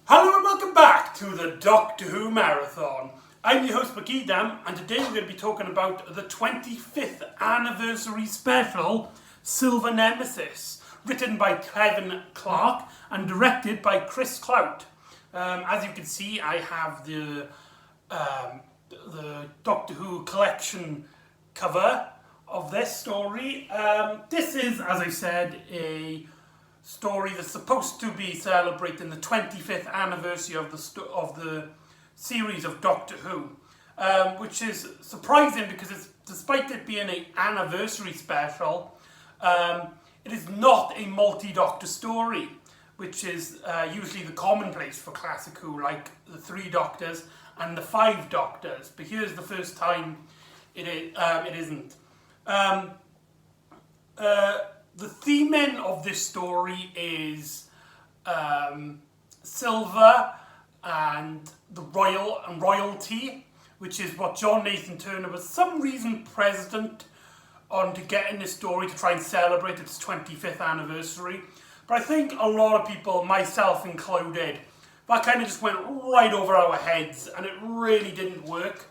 Hello and welcome back to the Doctor Who Marathon. I'm your host McEdam, and today we're going to be talking about the 25th anniversary special, Silver Nemesis, written by Kevin Clark and directed by Chris Clout. As you can see, I have the Doctor Who collection cover of this story. This is, as I said, a story that's supposed to be celebrating the 25th anniversary of the series of Doctor Who, which is surprising because despite it being an anniversary special, it is not a multi-Doctor story, which is usually the commonplace for classic Who, like the 3 Doctors and the 5 Doctors. But here's the first time it isn't. The theming of this story is silver and the royalty, which is what John Nathan Turner was some reason president on to get in this story to try and celebrate its 25th anniversary. But I think a lot of people, myself included, that kind of just went right over our heads and it really didn't work.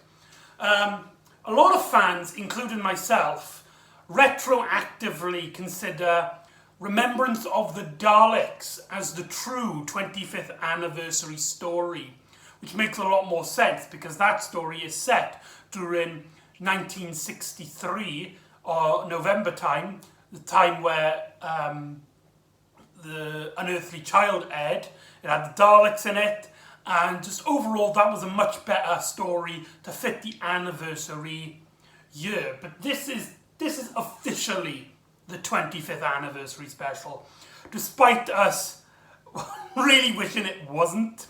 A lot of fans, including myself, retroactively consider Remembrance of the Daleks as the true 25th anniversary story, which makes a lot more sense because that story is set during 1963 or November time, the time where the Unearthly Child aired. It had the Daleks in it, and just overall that was a much better story to fit the anniversary year. But this is officially the 25th anniversary special, despite us really wishing it wasn't.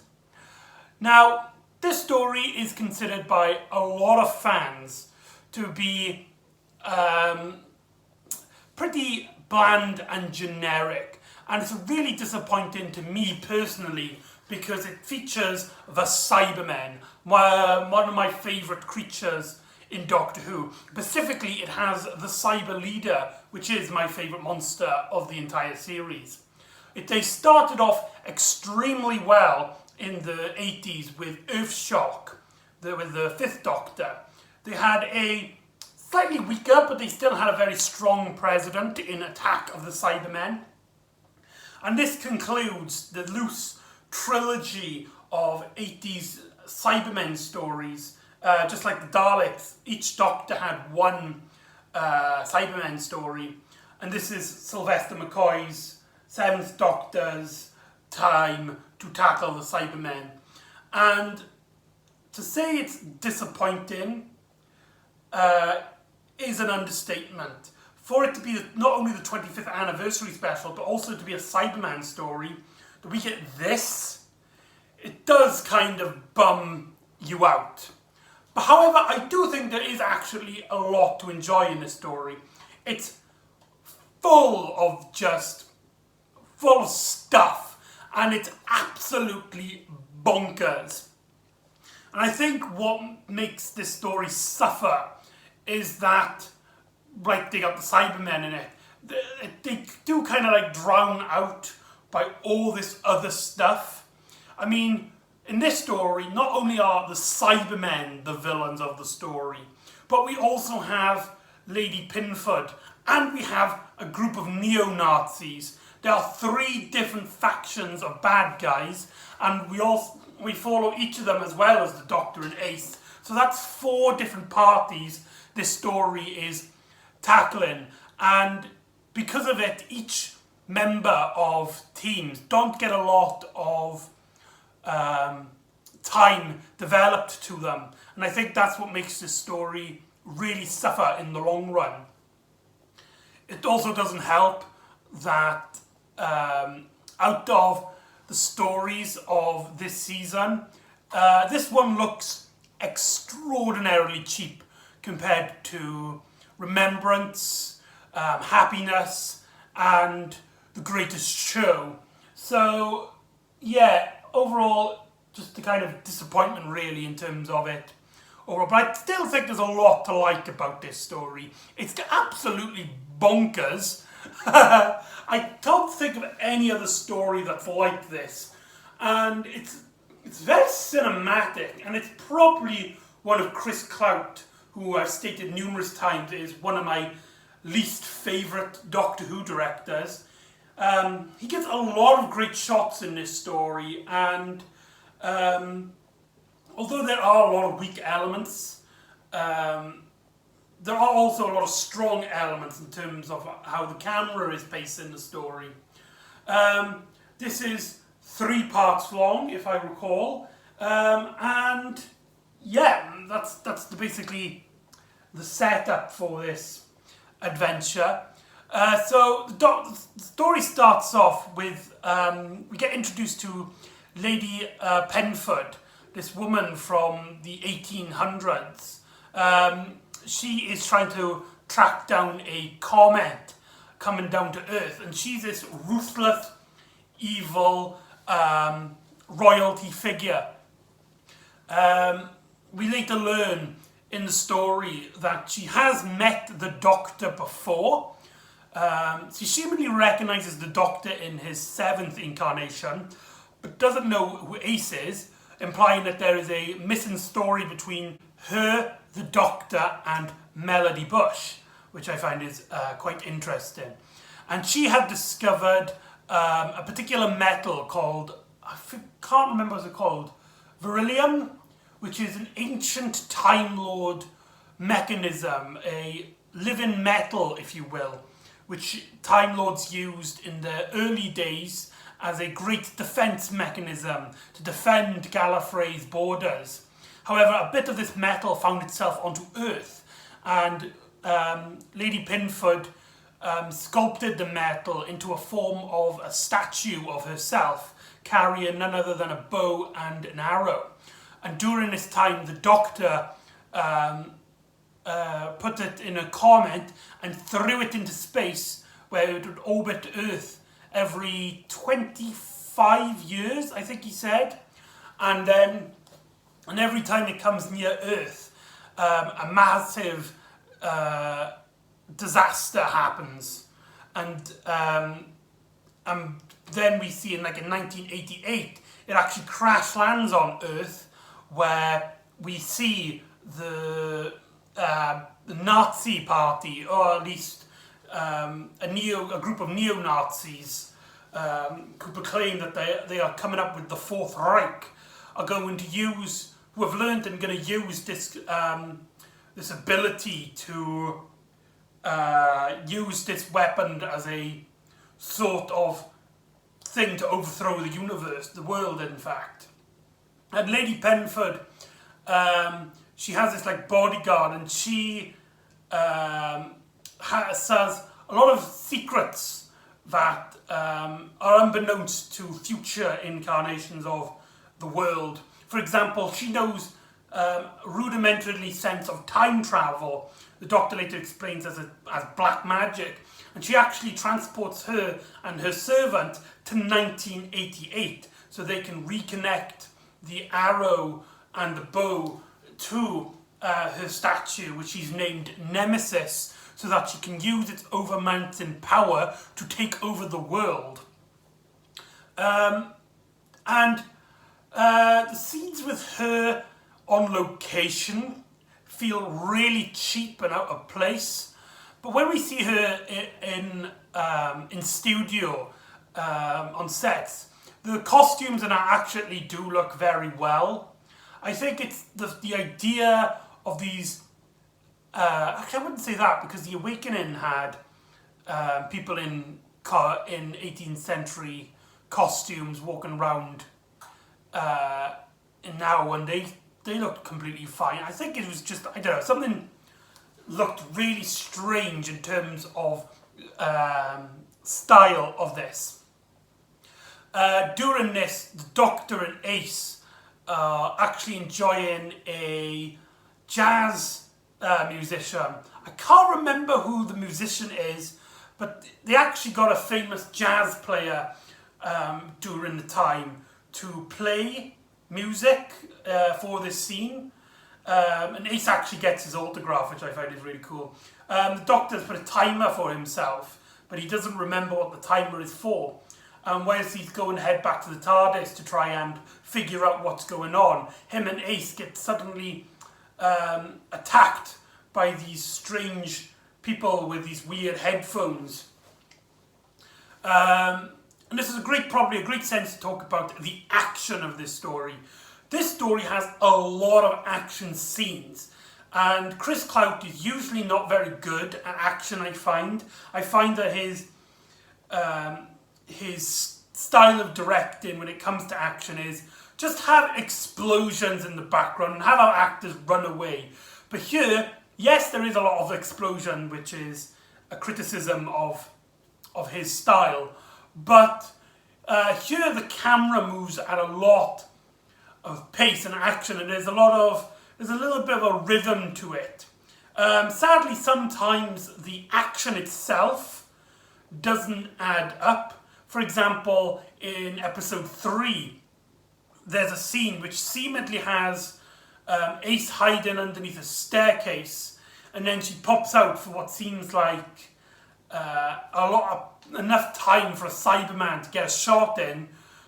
Now, this story is considered by a lot of fans to be pretty bland and generic, and it's really disappointing to me personally because it features the Cybermen, one of my favourite creatures in Doctor Who. Specifically, it has the Cyber Leader, which is my favourite monster of the entire series. They started off extremely well in the 80s with Earthshock, with the 5th Doctor. They had a slightly weaker, but they still had a very strong president in Attack of the Cybermen. And this concludes the loose trilogy of 80s Cybermen stories. Just like the Daleks, each Doctor had one Cybermen story, and this is Sylvester McCoy's 7th Doctor's time to tackle the Cybermen. And to say it's disappointing is an understatement. For it to be not only the 25th anniversary special, but also to be a Cyberman story, that we get this, it does kind of bum you out. But however, I do think there is actually a lot to enjoy in this story. It's full of stuff, and it's absolutely bonkers. And I think what makes this story suffer is that, like, they got the Cybermen in it. They do kind of like drown out by all this other stuff. I mean, in this story, not only are the Cybermen the villains of the story, but we also have Lady Pinford, and we have a group of neo-Nazis. There are 3 different factions of bad guys, and we follow each of them as well as the Doctor and Ace. So that's 4 different parties this story is tackling, and because of it, each member of teams don't get a lot of time developed to them, and I think that's what makes this story really suffer in the long run. It also doesn't help that out of the stories of this season, this one looks extraordinarily cheap compared to Remembrance, Happiness, and The Greatest Show. So yeah, overall, just a kind of disappointment really in terms of it. But I still think there's a lot to like about this story. It's absolutely bonkers. I don't think of any other story that's like this. and it's very cinematic, and it's probably one of Chris Clout, who I've stated numerous times is one of my least favourite Doctor Who directors. He gets a lot of great shots in this story, and although there are a lot of weak elements, there are also a lot of strong elements in terms of how the camera is pacing the story. This is 3 parts long, if I recall, and yeah, that's basically the setup for this adventure. So the story starts off with, we get introduced to Lady Penford, this woman from the 1800s. She is trying to track down a comet coming down to Earth, and she's this ruthless, evil royalty figure. We later learn in the story that she has met the Doctor before. She seemingly recognises the Doctor in his 7th incarnation, but doesn't know who Ace is, implying that there is a missing story between her, the Doctor, and Melody Bush, which I find is quite interesting. And she had discovered a particular metal called, I can't remember what it's called, beryllium, which is an ancient Time Lord mechanism, a living metal, if you will, which Time Lords used in the early days as a great defence mechanism to defend Gallifrey's borders. However, a bit of this metal found itself onto Earth, and Lady Penford sculpted the metal into a form of a statue of herself, carrying none other than a bow and an arrow. And during this time, the Doctor put it in a comet and threw it into space, where it would orbit Earth every 25 years, I think he said. And every time it comes near Earth, a massive disaster happens. And then we see in 1988, it actually crash lands on Earth, where we see the Nazi party, or at least a group of neo-Nazis who proclaim that they are coming up with the Fourth Reich, are going to use, who have learned and going to use this this ability to use this weapon as a sort of thing to overthrow the universe, the world, in fact. And Lady Penford, she has this bodyguard, and she has a lot of secrets that are unbeknownst to future incarnations of the world. For example, she knows rudimentarily sense of time travel. The Doctor later explains as black magic, and she actually transports her and her servant to 1988 so they can reconnect the arrow and the bow to her statue, which she's named Nemesis, so that she can use its overmounting power to take over the world. The scenes with her on location feel really cheap and out of place, but when we see her in studio on sets, the costumes and actually do look very well. I think it's the idea of these. Actually, I wouldn't say that, because the Awakening had people in 18th century costumes walking around now, and they looked completely fine. I think it was just, I don't know, something looked really strange in terms of style of this. During this, the Doctor and Ace are actually enjoying a jazz musician. I can't remember who the musician is, but they actually got a famous jazz player during the time to play music for this scene. And Ace actually gets his autograph, which I find is really cool. The Doctor's put a timer for himself, but he doesn't remember what the timer is for. and whilst he's going to head back to the TARDIS to try and figure out what's going on, him and Ace get suddenly attacked by these strange people with these weird headphones. And this is probably a great sense to talk about the action of this story. This story has a lot of action scenes, and Chris Clout is usually not very good at action, I find. I find that his style of directing when it comes to action is just have explosions in the background and have our actors run away. But here, yes, there is a lot of explosion, which is a criticism of his style, but here the camera moves at a lot of pace and action, and there's a little bit of a rhythm to it. Sadly, sometimes the action itself doesn't add up. For example, in episode 3, there's a scene which seemingly has Ace hiding underneath a staircase, and then she pops out for what seems like enough time for a Cyberman to get a shot in,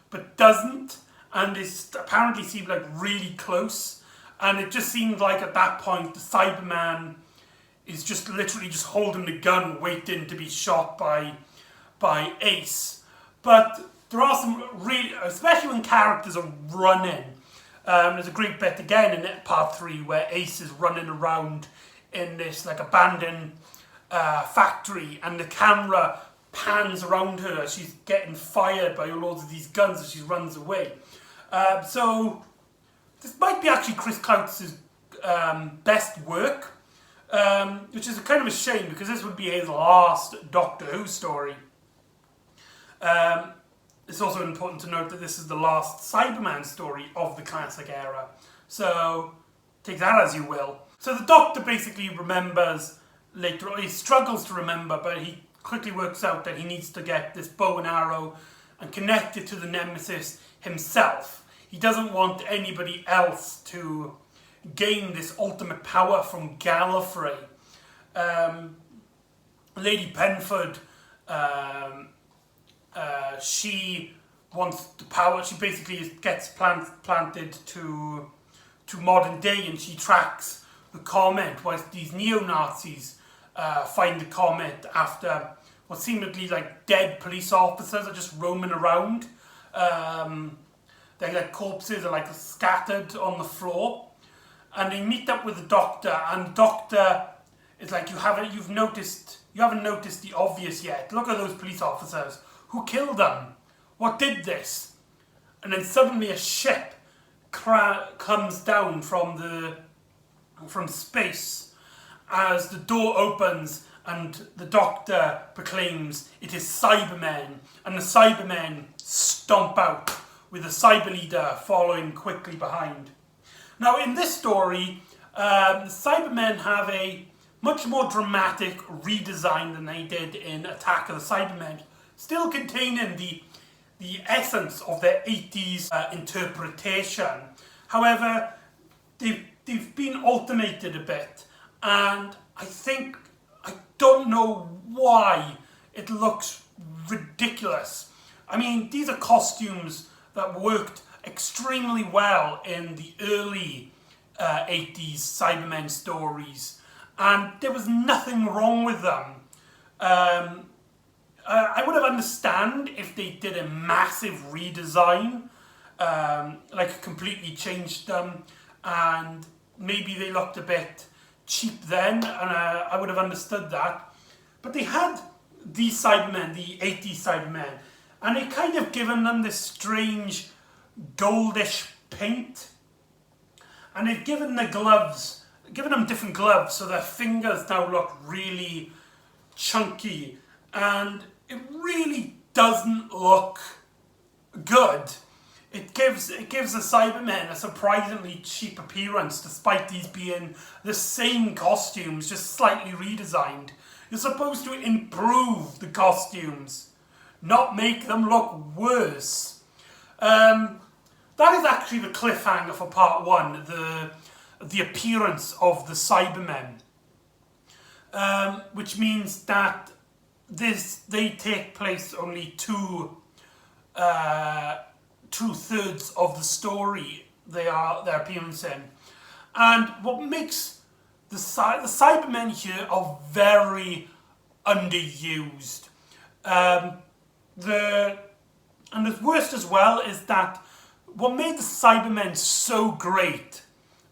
but doesn't, and it apparently seemed like really close, and it just seemed like at that point the Cyberman is just literally just holding the gun waiting to be shot by Ace. But there are some really, especially when characters are running, there's a great bit again in part 3 where Ace is running around in this like abandoned factory, and the camera pans around her as she's getting fired by loads of these guns as she runs away. So this might be actually Chris Clout's best work, which is kind of a shame because this would be his last Doctor Who story. It's also important to note that this is the last Cyberman story of the classic era. So take that as you will. So the Doctor basically remembers later on, he struggles to remember, but he quickly works out that he needs to get this bow and arrow and connect it to the Nemesis himself. He doesn't want anybody else to gain this ultimate power from Gallifrey. Lady Penford, she wants the power. She basically gets planted to modern day, and she tracks the comet, whilst these neo-Nazis find the comet after what seemingly like dead police officers are just roaming around. Their like corpses are like scattered on the floor, and they meet up with the Doctor, and the Doctor is like, you haven't noticed the obvious yet. Look at those police officers. Who killed them? What did this? And then suddenly a ship comes down from space as the door opens, and the Doctor proclaims it is Cybermen, and the Cybermen stomp out with the Cyber Leader following quickly behind. Now in this story, the Cybermen have a much more dramatic redesign than they did in Attack of the Cybermen, still containing the essence of their 80s interpretation. However, they've been automated a bit, and I don't know why it looks ridiculous. I mean, these are costumes that worked extremely well in the early 80s Cybermen stories, and there was nothing wrong with them. I would have understand if they did a massive redesign, like completely changed them, and maybe they looked a bit cheap then, and I would have understood that. But they had these Cybermen, the 80s Cybermen, and they kind of given them this strange goldish paint, and they've given them different gloves, so their fingers now look really chunky, and it really doesn't look good. It gives the Cybermen a surprisingly cheap appearance, despite these being the same costumes, just slightly redesigned. You're supposed to improve the costumes, not make them look worse. That is actually the cliffhanger for part 1, the appearance of the Cybermen, which means that they take place only 2 2/3 of the story their appearance in. And what makes the Cybermen here are very underused. And the worst as well is that what made the Cybermen so great,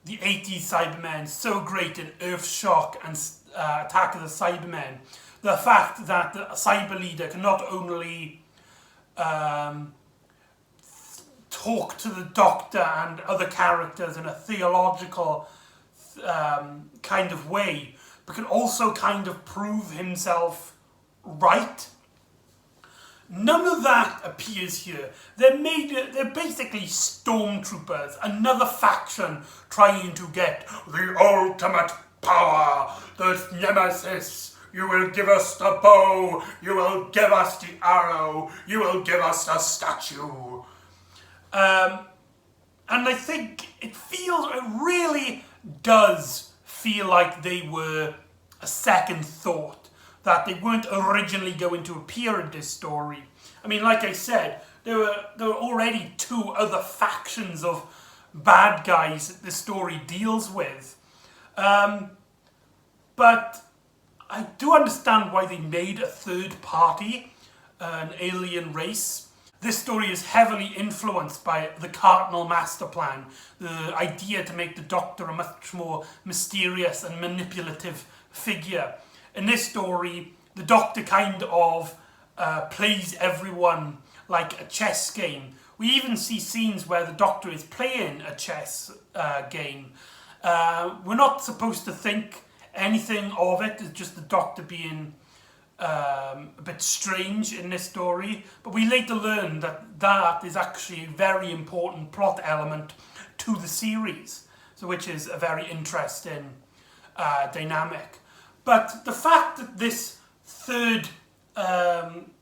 the 80s Cybermen, so great in Earthshock and Attack of the Cybermen, the fact that the Cyber Leader can not only talk to the Doctor and other characters in a theological kind of way, but can also kind of prove himself right. None of that appears here. They're basically stormtroopers, another faction trying to get the ultimate power, the Nemesis. You will give us the bow, you will give us the arrow, you will give us the statue. And I think it really does feel like they were a second thought, that they weren't originally going to appear in this story. I mean, like I said, there were already 2 other factions of bad guys that this story deals with. But I do understand why they made a third party, an alien race. This story is heavily influenced by the Cardinal Master Plan, the idea to make the Doctor a much more mysterious and manipulative figure. In this story, the Doctor kind of plays everyone like a chess game. We even see scenes where the Doctor is playing a chess game. We're not supposed to think anything of it as just the Doctor being a bit strange in this story, but we later learn that is actually a very important plot element to the series, so which is a very interesting dynamic. But the fact that this third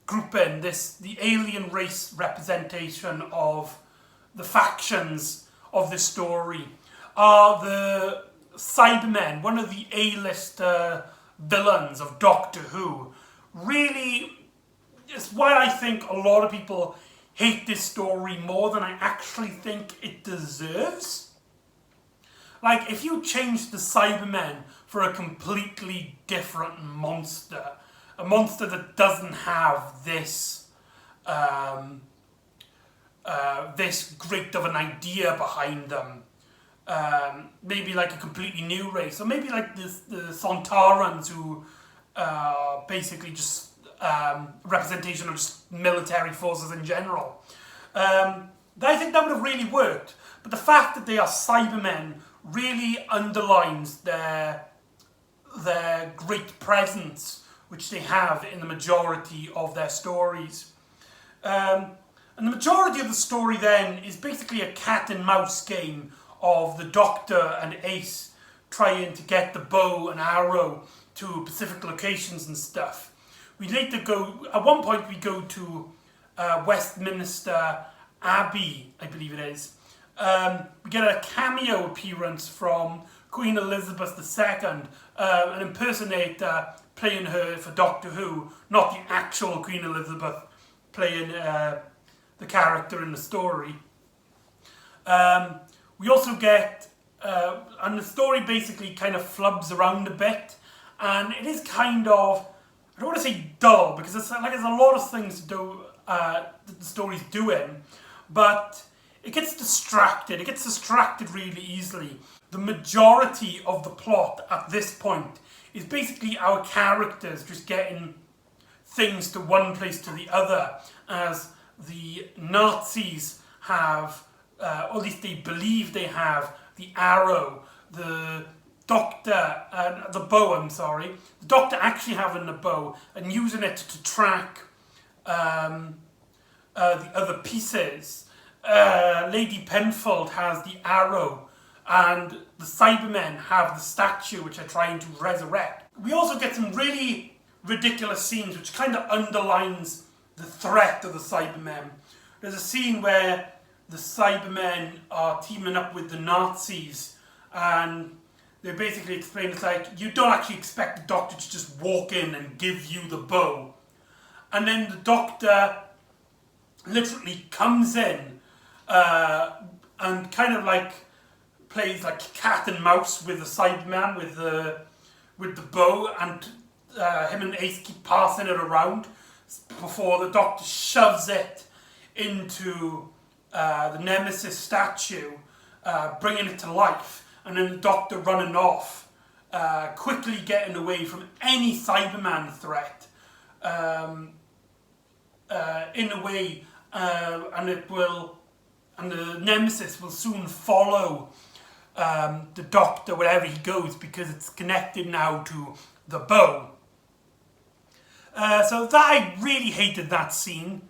grouping, the alien race representation of the factions of this story, are the Cybermen, one of the A-list villains of Doctor Who, really is why I think a lot of people hate this story more than I actually think it deserves. Like, if you change the Cybermen for a completely different monster, a monster that doesn't have this this great of an idea behind them, maybe like a completely new race, or maybe like the Sontarans, who basically just representation of just military forces in general. I think that would have really worked. But the fact that they are Cybermen really underlines their great presence, which they have in the majority of their stories. And the majority of the story then is basically a cat and mouse game of the Doctor and Ace trying to get the bow and arrow to specific locations and stuff. We later go, at one point we go to Westminster Abbey, I believe it is. We get a cameo appearance from Queen Elizabeth II, an impersonator playing her for Doctor Who, not the actual Queen Elizabeth playing the character in the story. We also get, and the story basically kind of flubs around a bit, and it is kind of, I don't want to say dull, because there's a lot of things to do that the story's doing, but it gets distracted. It gets distracted really easily. The majority of the plot at this point is basically our characters just getting things to one place to the other, as the Nazis have, or at least they believe they have, the arrow, the Doctor, the bow, the Doctor actually having the bow and using it to track the other pieces. Lady Penfold has the arrow, and the Cybermen have the statue, which are trying to resurrect. We also get some really ridiculous scenes, which kind of underlines the threat of the Cybermen. There's a scene where the Cybermen are teaming up with the Nazis, and they basically explain, it's like, you don't actually expect the Doctor to just walk in and give you the bow. And then the Doctor literally comes in and kind of like plays like cat and mouse with the Cyberman with the bow, and him and Ace keep passing it around before the Doctor shoves it into the Nemesis statue, bringing it to life, and then the Doctor running off, quickly getting away from any Cyberman threat in a way, and the Nemesis will soon follow the Doctor wherever he goes, because it's connected now to the bow. So I really hated that scene.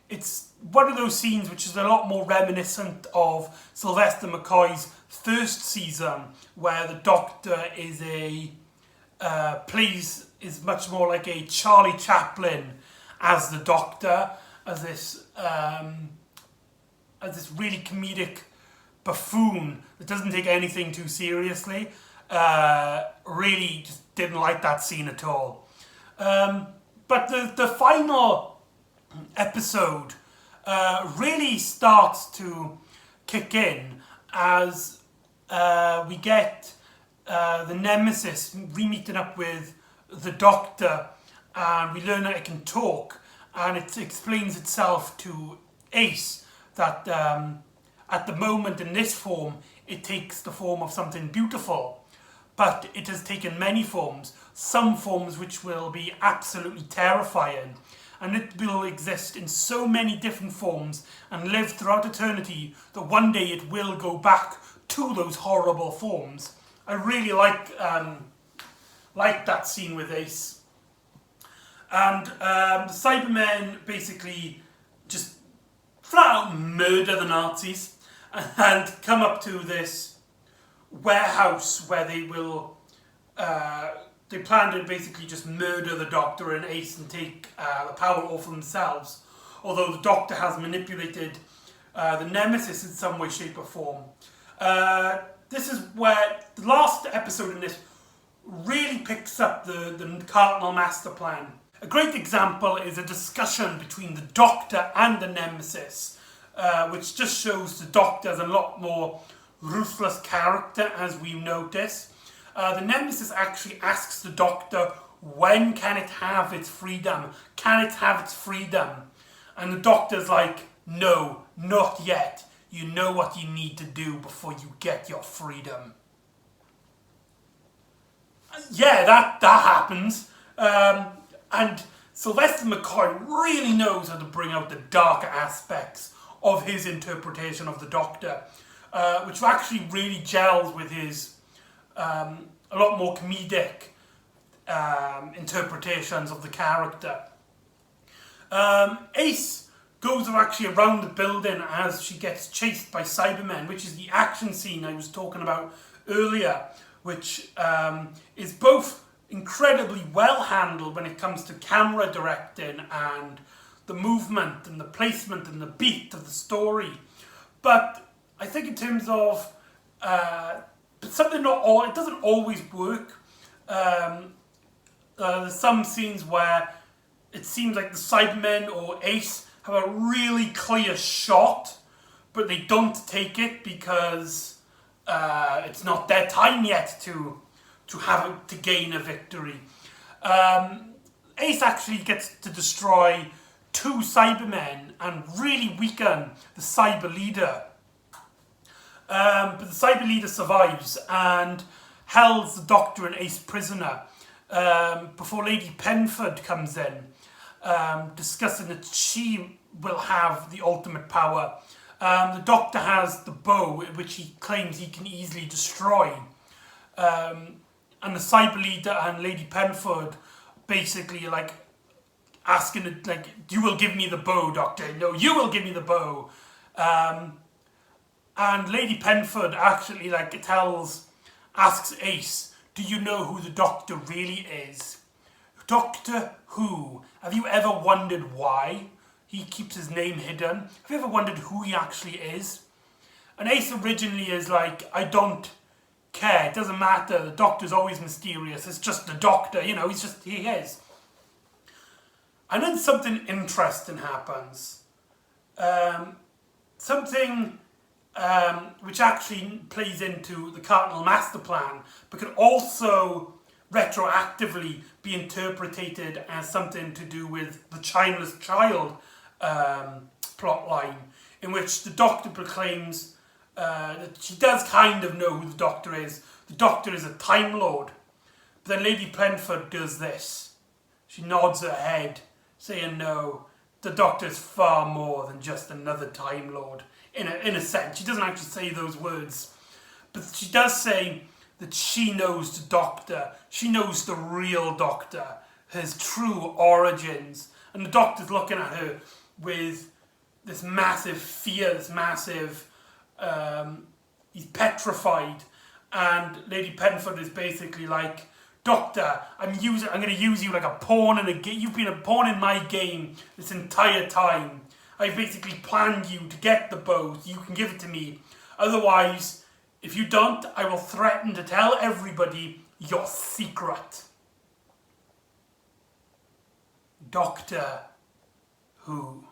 It's one of those scenes which is a lot more reminiscent of Sylvester McCoy's first season, where the Doctor is is much more like a Charlie Chaplin as the Doctor, as this really comedic buffoon that doesn't take anything too seriously. Really just didn't like that scene at all. But the final episode really starts to kick in as we get the Nemesis re-meeting up with the Doctor, and we learn that it can talk, and it explains itself to Ace that at the moment in this form it takes the form of something beautiful, but it has taken many forms, some forms which will be absolutely terrifying, and it will exist in so many different forms and live throughout eternity that one day it will go back to those horrible forms. I really like that scene with Ace. And the Cybermen basically just flat out murder the Nazis and come up to this warehouse where they will they plan to basically just murder the Doctor and Ace and take the power off themselves, although the Doctor has manipulated the Nemesis in some way, shape or form. This is where the last episode in this really picks up the Cardinal Master Plan. A great example is a discussion between the Doctor and the Nemesis, which just shows the Doctor as a lot more ruthless character, as we notice. The Nemesis actually asks the Doctor, when can it have its freedom? Can it have its freedom? And the Doctor's like, no, not yet. You know what you need to do before you get your freedom. Yeah, that happens. And Sylvester McCoy really knows how to bring out the darker aspects of his interpretation of the Doctor, which actually really gels with his a lot more comedic interpretations of the character. Ace goes actually around the building as she gets chased by Cybermen, which is the action scene I was talking about earlier, which is both incredibly well handled when it comes to camera directing and the movement and the placement and the beat of the story. But I think in terms of it doesn't always work. There's some scenes where it seems like the Cybermen or Ace have a really clear shot, but they don't take it because it's not their time yet to gain a victory. Ace actually gets to destroy 2 Cybermen and really weaken the Cyber leader. But the Cyber leader survives and holds the Doctor and Ace prisoner before Lady Penford comes in, discussing that she will have the ultimate power. The Doctor has the bow, which he claims he can easily destroy. And the Cyber leader and Lady Penford basically asking it, you will give me the bow, Doctor. No, you will give me the bow. And Lady Penford actually asks Ace, do you know who the Doctor really is? Doctor Who? Have you ever wondered why he keeps his name hidden? Have you ever wondered who he actually is? And Ace originally is like, I don't care, it doesn't matter, the Doctor's always mysterious, it's just the Doctor, he is. And then something interesting happens. something which actually plays into the Cardinal Master Plan, but can also retroactively be interpreted as something to do with the Childless Child plot line, in which the Doctor proclaims that she does kind of know who the Doctor is. The Doctor is a Time Lord. But then Lady Plenford does this. She nods her head, saying no, the Doctor is far more than just another Time Lord. In a sense, she doesn't actually say those words, but she does say that she knows the Doctor. She knows the real Doctor, his true origins. And the Doctor's looking at her with this massive fear, this massive, he's petrified. And Lady Penford is basically like, Doctor, I'm going to use you like a pawn in a game. You've been a pawn in my game this entire time. I've basically planned you to get the bow. You can give it to me. Otherwise, if you don't, I will threaten to tell everybody your secret. Doctor Who?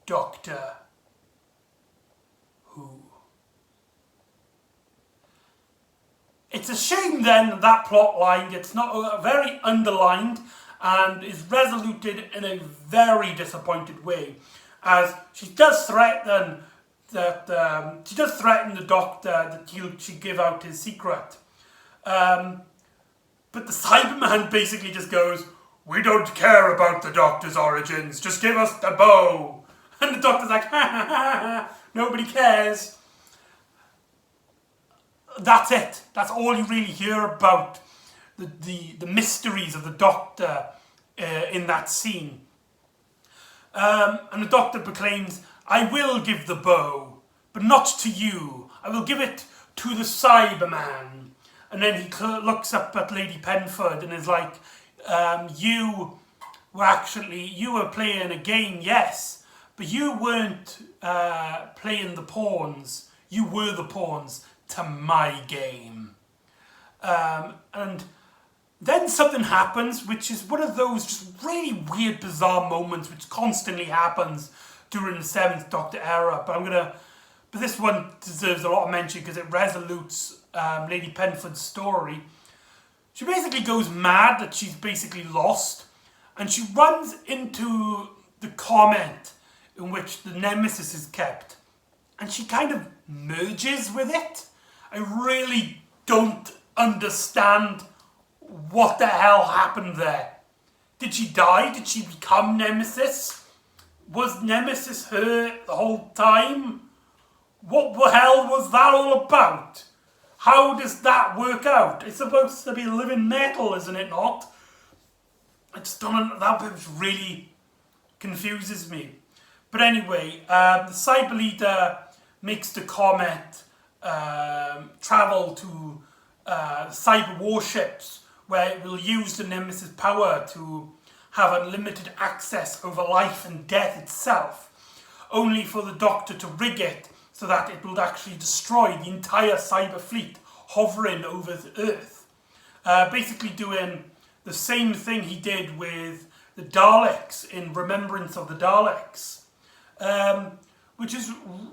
Doctor Who? It's a shame then that plot line gets not very underlined and is resoluted in a very disappointed way, as she does threaten that the Doctor that she'd give out his secret, but the Cyberman basically just goes, "We don't care about the Doctor's origins. Just give us the bow." And the Doctor's like, "Ha ha ha ha! Nobody cares." That's it. That's all you really hear about the mysteries of the Doctor in that scene. And the Doctor proclaims, "I will give the bow, but not to you. I will give it to the Cyberman." And then he looks up at Lady Penford and is like, you were playing a game, yes, but you weren't playing the pawns. You were the pawns to my game." And then something happens, which is one of those just really weird, bizarre moments which constantly happens during the 7th Doctor era. But this one deserves a lot of mention because it resolutes Lady Penford's story. She basically goes mad that she's basically lost, and she runs into the Comet in which the Nemesis is kept, and she kind of merges with it. I really don't understand what the hell happened there. Did she die? Did she become Nemesis? Was Nemesis her the whole time? What the hell was that all about? How does that work out? It's supposed to be living metal, isn't it not? I just don't, that bit really confuses me. But anyway, the Cyber Leader makes the Comet travel to cyber warships, where it will use the Nemesis power to have unlimited access over life and death itself, only for the Doctor to rig it so that it will actually destroy the entire cyber fleet hovering over the Earth. Basically doing the same thing he did with the Daleks in Remembrance of the Daleks, which is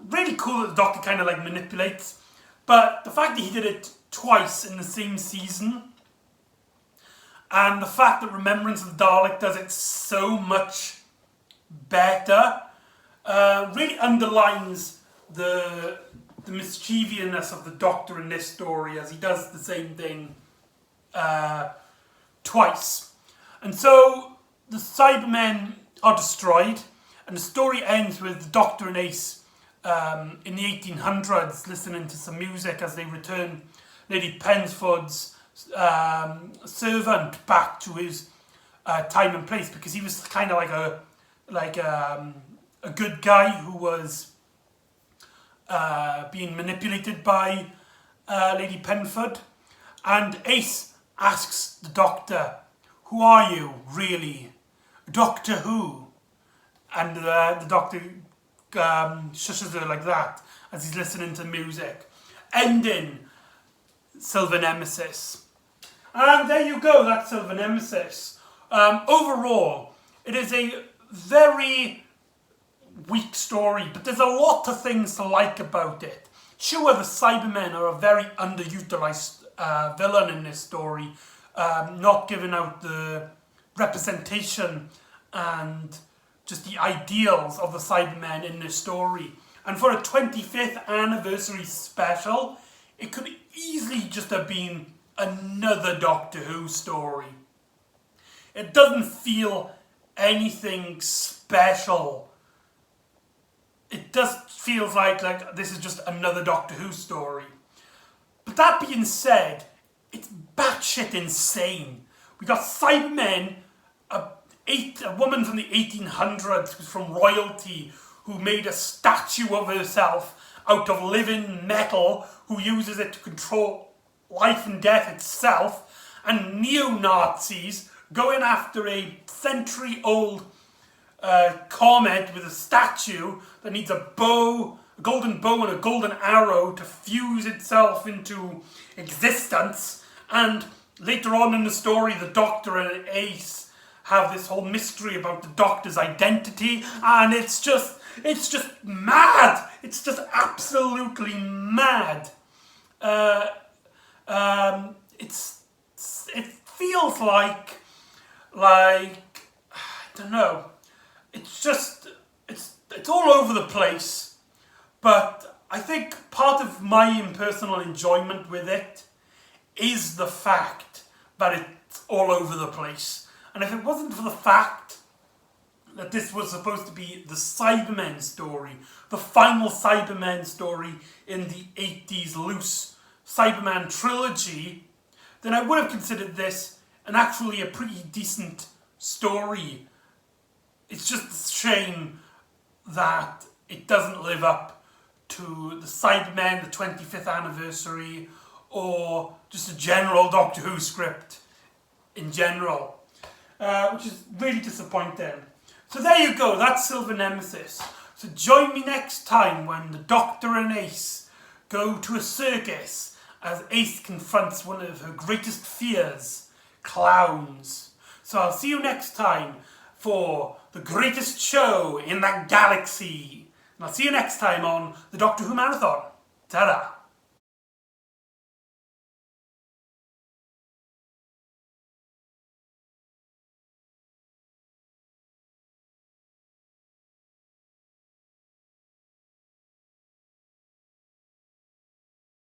really cool that the Doctor kind of like manipulates. But the fact that he did it twice in the same season, and the fact that Remembrance of the Dalek does it so much better, really underlines the mischievousness of the Doctor in this story, as he does the same thing twice. And so the Cybermen are destroyed, and the story ends with the Doctor and Ace in the 1800s listening to some music as they return Lady Pensford's servant back to his time and place, because he was kind of like a good guy who was being manipulated by Lady Penford. And Ace asks the Doctor, "Who are you, really? Doctor Who?" And the Doctor shushes her like that as he's listening to music, ending Silver Nemesis. And there you go, that's Silver Nemesis. Overall, it is a very weak story, but there's a lot of things to like about it. Sure, the Cybermen are a very underutilized villain in this story, not giving out the representation and just the ideals of the Cybermen in this story. And for a 25th anniversary special, it could easily just have been another Doctor Who story. It doesn't feel anything special. It just feels like this is just another Doctor Who story. But that being said, it's batshit insane. We got Cybermen, a woman from the 1800s who's from royalty, who made a statue of herself out of living metal, who uses it to control life and death itself, and neo-Nazis going after a century-old comet with a statue that needs a bow, a golden bow and a golden arrow to fuse itself into existence. And later on in the story, the Doctor and Ace have this whole mystery about the Doctor's identity, and it's just mad. It's just absolutely mad. It feels like I don't know. It's all over the place. But I think part of my personal enjoyment with it is the fact that it's all over the place. And if it wasn't for the fact that this was supposed to be the Cybermen story, the final Cybermen story in the 80s loose Cyberman trilogy, then I would have considered this actually a pretty decent story. It's just a shame that it doesn't live up to the Cybermen, the 25th anniversary, or just a general Doctor Who script in general, which is really disappointing. So there you go, that's Silver Nemesis. So join me next time when the Doctor and Ace go to a circus as Ace confronts one of her greatest fears, clowns. So I'll see you next time for the greatest show in the galaxy. And I'll see you next time on the Doctor Who Marathon. Ta-da!